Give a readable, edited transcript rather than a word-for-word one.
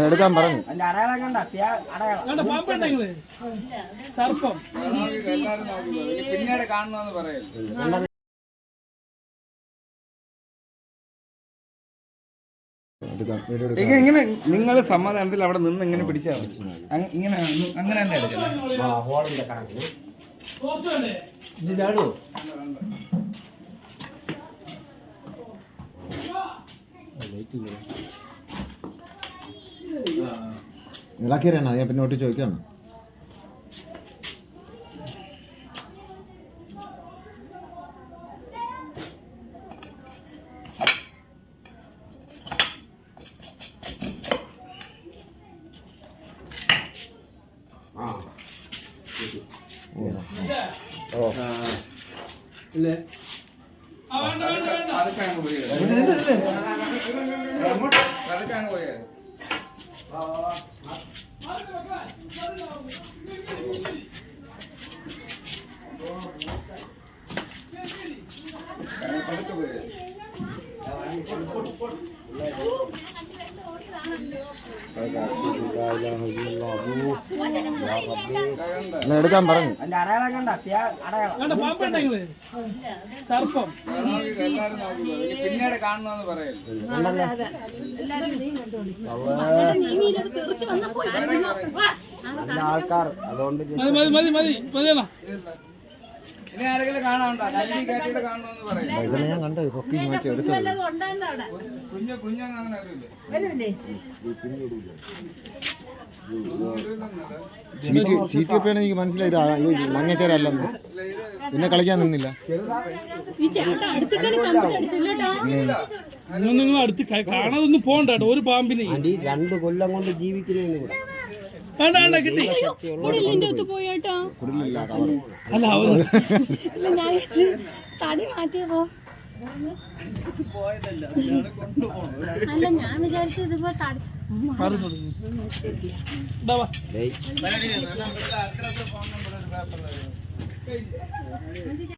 എടുക്കാൻ പറഞ്ഞു സർപ്പം പിന്നീട് കാണണമെന്ന് പറയല്ലേ. ഇങ്ങനെ നിങ്ങൾ സമാധാനത്തിൽ അവിടെ നിന്ന് ഇങ്ങനെ പിടിച്ചാൽ ഇങ്ങനെ അങ്ങനെ തന്നെ എടുക്കണം. ഇളക്കിയറാണ് ഞാൻ പിന്നെ ഒട്ടി ചോദിക്കാണ്. ഇല്ലേ അതൊക്കെയാണ് പോയത്. അതൊക്കെയാണ് പോയത്. എടുക്കാൻ പറഞ്ഞു സർപ്പം പിന്നീട് കാണണമെന്ന് പറയല്ലേ. ആൾക്കാർ അതുകൊണ്ട് ഇനി ആരെങ്കിലും കാണാനുണ്ടോ? കല്ലി കേട്ടിട്ട് കാണണമെന്ന് പറയല്ലേ. ഇതിനെ ഞാൻ കണ്ടു പൊക്കി മാറ്റി എടുത്തത്. കുഞ്ഞങ്ങനെ അറിയില്ലേ. ചീറ്റിയപ്പോഴാണ് എനിക്ക് മനസ്സിലായത് മഞ്ഞച്ചേരല്ലെന്ന്. പിന്നെ കളിക്കാൻ നിന്നില്ല. നിങ്ങൾ അടുത്ത് കാണാതൊന്നും പോണ്ട ഒരു പാമ്പിനെ 2 കൊല്ലം കൊണ്ട് ജീവിക്കുന്നതിന് കൂടെ കിട്ടി. തടി മാറ്റിയപ്പോ അല്ല ഞാൻ വിചാരിച്ചു ഇതുപോ തടി